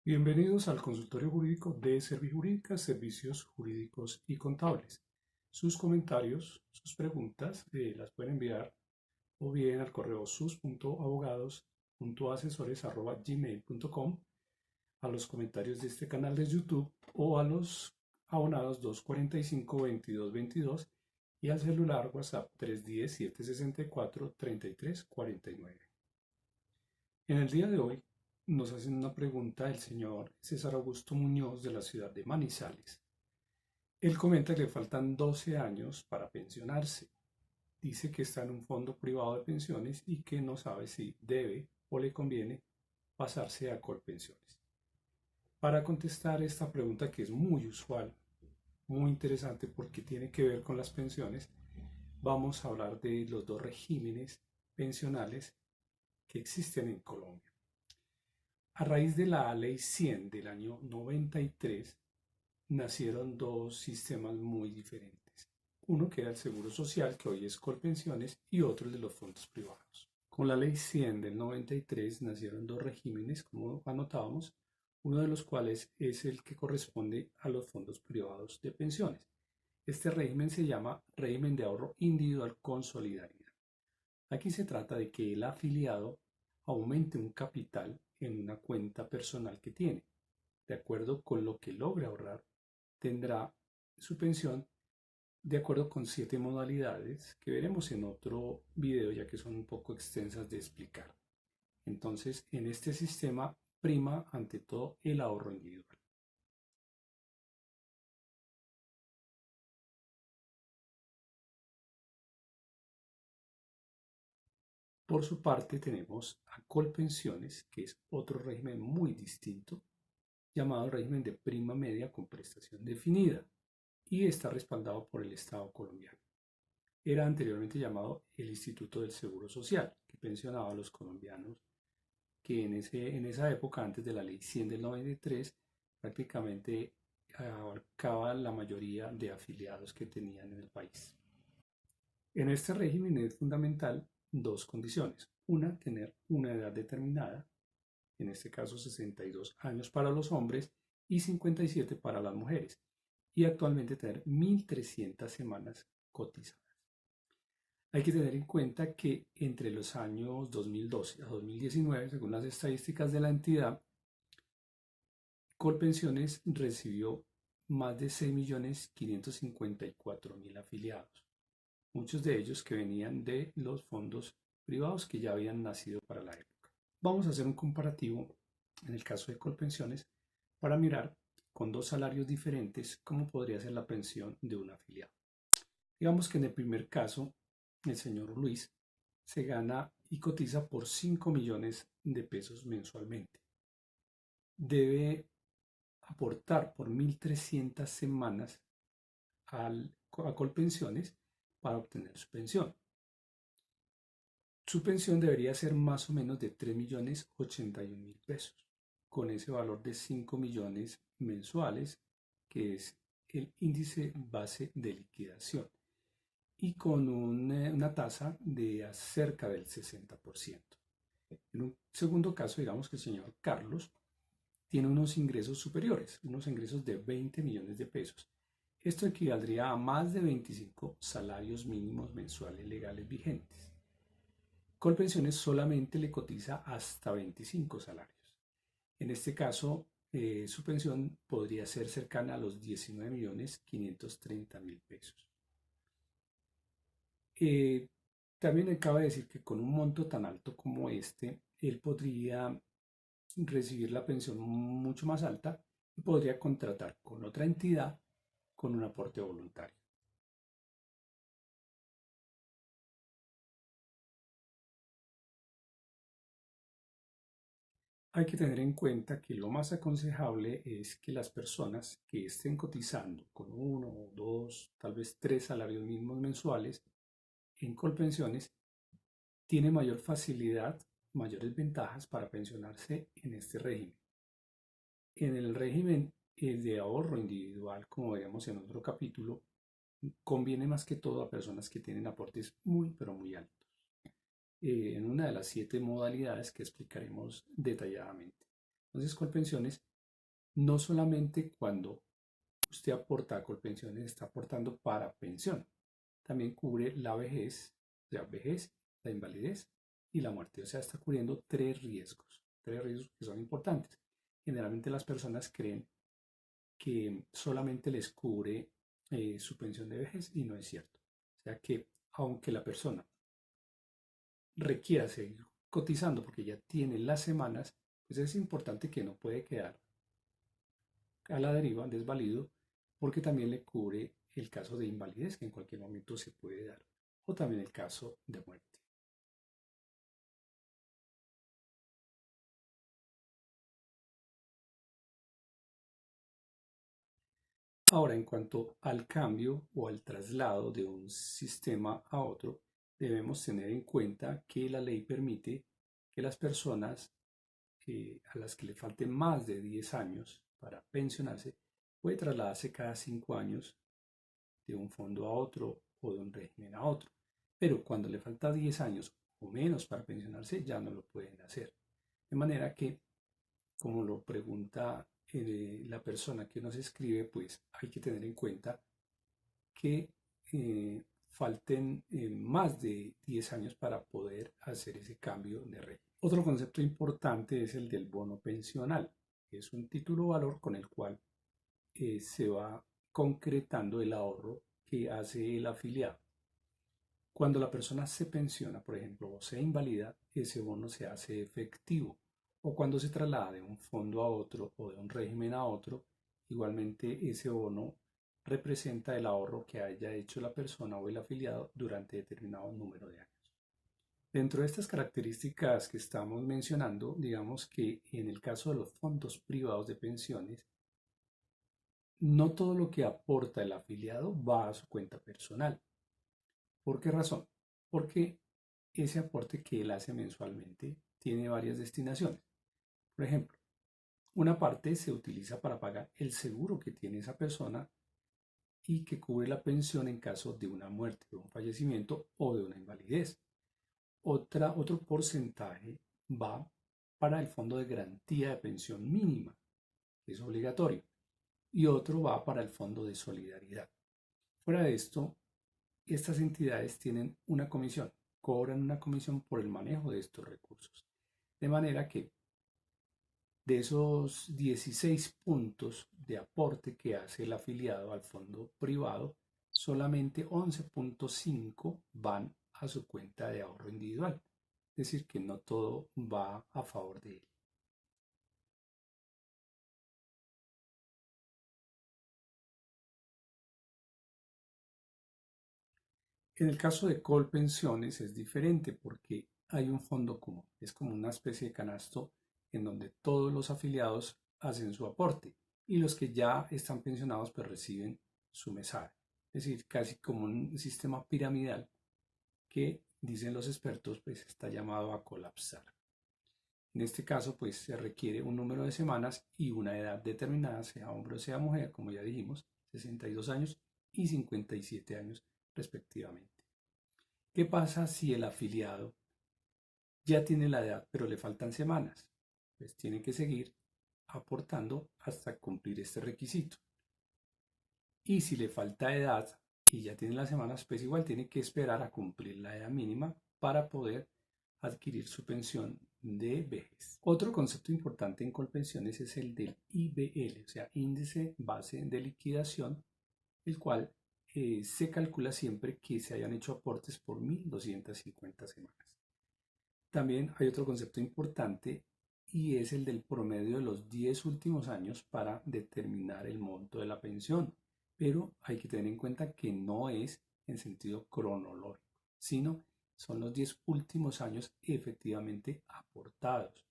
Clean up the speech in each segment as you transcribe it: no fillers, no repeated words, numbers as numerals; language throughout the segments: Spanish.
Bienvenidos al consultorio jurídico de Servijurídica, Servicios Jurídicos y Contables. Sus comentarios, sus preguntas las pueden enviar o bien al correo sus.abogados.asesores@gmail.com, a los comentarios de este canal de YouTube o a los abonados 245-2222 y al celular WhatsApp 310-764-3349. En el día de hoy nos hacen una pregunta el señor César Augusto Muñoz de la ciudad de Manizales. Él comenta que le faltan 12 años para pensionarse. Dice que está en un fondo privado de pensiones y que no sabe si debe o le conviene pasarse a Colpensiones. Para contestar esta pregunta, que es muy usual, muy interesante porque tiene que ver con las pensiones, vamos a hablar de los dos regímenes pensionales que existen en Colombia. A raíz de la Ley 100 del año 93, nacieron dos sistemas muy diferentes. Uno que era el Seguro Social, que hoy es Colpensiones, y otro el de los fondos privados. Con la Ley 100 del 93 nacieron dos regímenes, como anotábamos, uno de los cuales es el que corresponde a los fondos privados de pensiones. Este régimen se llama régimen de ahorro individual con solidaridad. Aquí se trata de que el afiliado aumente un capital en una cuenta personal que tiene. De acuerdo con lo que logre ahorrar, tendrá su pensión de acuerdo con 7 modalidades que veremos en otro video, ya que son un poco extensas de explicar. Entonces, en este sistema prima ante todo el ahorro individual. Por su parte, tenemos a Colpensiones, que es otro régimen muy distinto, llamado régimen de prima media con prestación definida, y está respaldado por el Estado colombiano. Era anteriormente llamado el Instituto del Seguro Social, que pensionaba a los colombianos que en esa época, antes de la Ley 100 del 93, prácticamente abarcaba la mayoría de afiliados que tenían en el país. En este régimen es fundamental dos condiciones. Una, tener una edad determinada, en este caso 62 años para los hombres y 57 para las mujeres, y actualmente tener 1.300 semanas cotizadas. Hay que tener en cuenta que entre los años 2012 a 2019, según las estadísticas de la entidad, Colpensiones recibió más de 6.554.000 afiliados, muchos de ellos que venían de los fondos privados que ya habían nacido para la época. Vamos a hacer un comparativo en el caso de Colpensiones para mirar con dos salarios diferentes cómo podría ser la pensión de un afiliado. Digamos que en el primer caso, el señor Luis se gana y cotiza por 5 millones de pesos mensualmente. Debe aportar por 1.300 semanas a Colpensiones para obtener su pensión. Su pensión debería ser más o menos de 3.081.000 pesos, con ese valor de 5 millones mensuales, que es el índice base de liquidación, y con una tasa de cerca del 60%. En un segundo caso, digamos que el señor Carlos tiene unos ingresos superiores, unos ingresos de 20 millones de pesos. Esto equivaldría a más de 25 salarios mínimos mensuales legales vigentes. Colpensiones solamente le cotiza hasta 25 salarios. En este caso, su pensión podría ser cercana a los 19.530.000 pesos. Eh, También cabe decir que con un monto tan alto como este, él podría recibir la pensión mucho más alta y podría contratar con otra entidad con un aporte voluntario. Hay que tener en cuenta que lo más aconsejable es que las personas que estén cotizando con uno o dos, tal vez tres salarios mínimos mensuales en Colpensiones tienen mayor facilidad, mayores ventajas para pensionarse en este régimen. En el régimen de ahorro individual, como veremos en otro capítulo, conviene más que todo a personas que tienen aportes muy, pero muy altos, en una de las 7 modalidades que explicaremos detalladamente. Entonces, Colpensiones no solamente cuando usted aporta a Colpensiones está aportando para pensión, también cubre la vejez, o sea, vejez, la invalidez y la muerte. O sea, está cubriendo tres riesgos que son importantes. Generalmente las personas creen que solamente les cubre su pensión de vejez y no es cierto. O sea que aunque la persona requiera seguir cotizando porque ya tiene las semanas, pues es importante que no puede quedar a la deriva, desvalido, porque también le cubre el caso de invalidez que en cualquier momento se puede dar, o también el caso de muerte. Ahora, en cuanto al cambio o al traslado de un sistema a otro, debemos tener en cuenta que la ley permite que las personas a las que le falten más de 10 años para pensionarse, puede trasladarse cada 5 años de un fondo a otro o de un régimen a otro. Pero cuando le falta 10 años o menos para pensionarse, ya no lo pueden hacer. De manera que, como lo pregunta la persona que nos escribe, pues hay que tener en cuenta que falten más de 10 años para poder hacer ese cambio de régimen. Otro concepto importante es el del bono pensional, que es un título valor con el cual se va concretando el ahorro que hace el afiliado. Cuando la persona se pensiona, por ejemplo, o se invalida, ese bono se hace efectivo. O cuando se traslada de un fondo a otro o de un régimen a otro, igualmente ese bono representa el ahorro que haya hecho la persona o el afiliado durante determinado número de años. Dentro de estas características que estamos mencionando, digamos que en el caso de los fondos privados de pensiones, no todo lo que aporta el afiliado va a su cuenta personal. ¿Por qué razón? Porque ese aporte que él hace mensualmente tiene varias destinaciones. Por ejemplo, una parte se utiliza para pagar el seguro que tiene esa persona y que cubre la pensión en caso de una muerte, de un fallecimiento o de una invalidez. Otro porcentaje va para el fondo de garantía de pensión mínima, que es obligatorio, y otro va para el fondo de solidaridad. Fuera de esto, estas entidades tienen una comisión, cobran una comisión por el manejo de estos recursos. De manera que de esos 16 puntos de aporte que hace el afiliado al fondo privado, solamente 11.5 van a su cuenta de ahorro individual. Es decir, que no todo va a favor de él. En el caso de Colpensiones es diferente porque hay un fondo común. Es como una especie de canasto en donde todos los afiliados hacen su aporte y los que ya están pensionados pues reciben su mesada. Es decir, casi como un sistema piramidal que, dicen los expertos, pues está llamado a colapsar. En este caso, pues se requiere un número de semanas y una edad determinada, sea hombre o sea mujer, como ya dijimos, 62 años y 57 años respectivamente. ¿Qué pasa si el afiliado ya tiene la edad, pero le faltan semanas? Pues tiene que seguir aportando hasta cumplir este requisito. Y si le falta edad y ya tiene las semanas, pues igual tiene que esperar a cumplir la edad mínima para poder adquirir su pensión de vejez. Otro concepto importante en Colpensiones es el del IBL, o sea, índice base de liquidación, el cual se calcula siempre que se hayan hecho aportes por 1.250 semanas. También hay otro concepto importante y es el del promedio de los 10 últimos años para determinar el monto de la pensión. Pero hay que tener en cuenta que no es en sentido cronológico, sino son los 10 últimos años efectivamente aportados.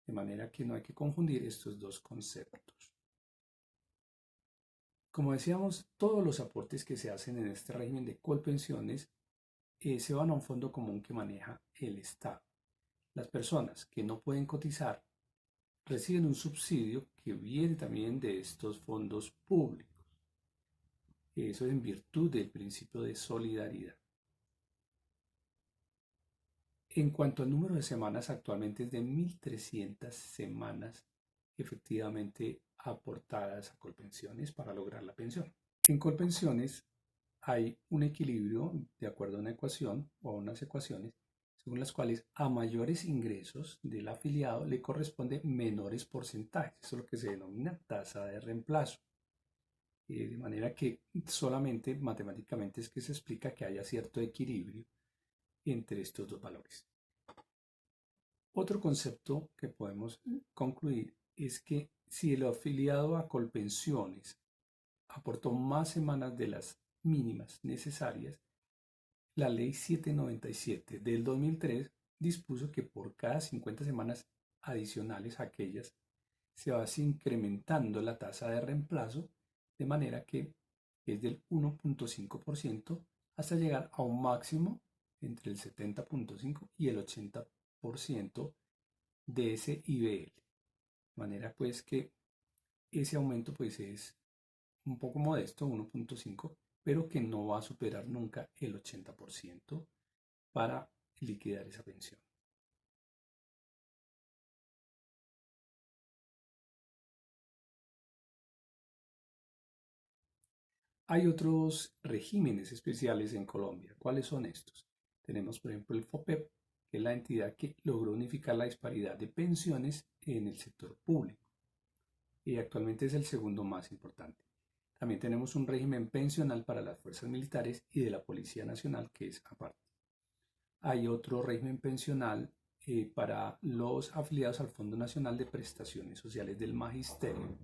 De manera que no hay que confundir estos dos conceptos. Como decíamos, todos los aportes que se hacen en este régimen de colpensiones se van a un fondo común que maneja el Estado. Las personas que no pueden cotizar reciben un subsidio que viene también de estos fondos públicos. Eso en virtud del principio de solidaridad. En cuanto al número de semanas, actualmente es de 1.300 semanas efectivamente aportadas a Colpensiones para lograr la pensión. En Colpensiones hay un equilibrio de acuerdo a una ecuación o a unas ecuaciones según las cuales a mayores ingresos del afiliado le corresponde menores porcentajes. Eso es lo que se denomina tasa de reemplazo. De manera que solamente matemáticamente es que se explica que haya cierto equilibrio entre estos dos valores. Otro concepto que podemos concluir es que si el afiliado a Colpensiones aportó más semanas de las mínimas necesarias, la Ley 797 del 2003 dispuso que por cada 50 semanas adicionales a aquellas se va incrementando la tasa de reemplazo de manera que es del 1.5% hasta llegar a un máximo entre el 70.5 y el 80% de ese IBL. De manera pues que ese aumento pues es un poco modesto, 1.5, pero que no va a superar nunca el 80% para liquidar esa pensión. Hay otros regímenes especiales en Colombia. ¿Cuáles son estos? Tenemos, por ejemplo, el FOPEP, que es la entidad que logró unificar la disparidad de pensiones en el sector público y actualmente es el segundo más importante. También tenemos un régimen pensional para las fuerzas militares y de la Policía Nacional, que es aparte. Hay otro régimen pensional para los afiliados al Fondo Nacional de Prestaciones Sociales del Magisterio.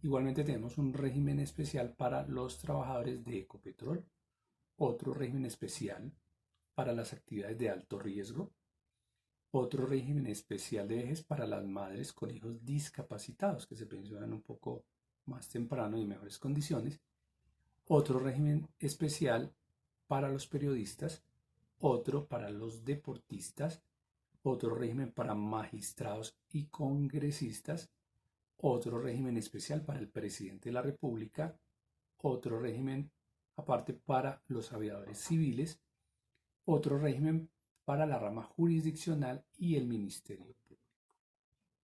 Igualmente tenemos un régimen especial para los trabajadores de Ecopetrol, otro régimen especial para las actividades de alto riesgo, otro régimen especial de vejez para las madres con hijos discapacitados que se pensionan un poco más temprano y en mejores condiciones, otro régimen especial para los periodistas, otro para los deportistas, otro régimen para magistrados y congresistas, otro régimen especial para el presidente de la República, otro régimen aparte para los aviadores civiles, otro régimen para la rama jurisdiccional y el Ministerio Público.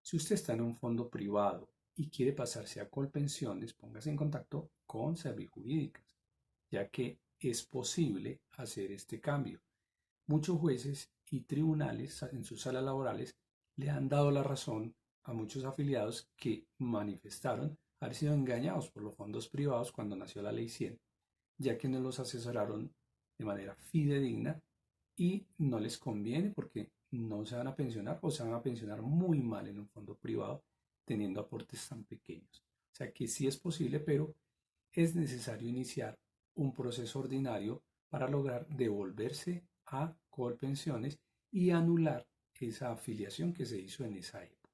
Si usted está en un fondo privado y quiere pasarse a Colpensiones, póngase en contacto con Servijurídicas, ya que es posible hacer este cambio. Muchos jueces y tribunales en sus salas laborales le han dado la razón a muchos afiliados que manifestaron haber sido engañados por los fondos privados cuando nació la Ley 100, ya que no los asesoraron de manera fidedigna y no les conviene porque no se van a pensionar o se van a pensionar muy mal en un fondo privado teniendo aportes tan pequeños. O sea que sí es posible, pero es necesario iniciar un proceso ordinario para lograr devolverse a Colpensiones y anular esa afiliación que se hizo en esa época.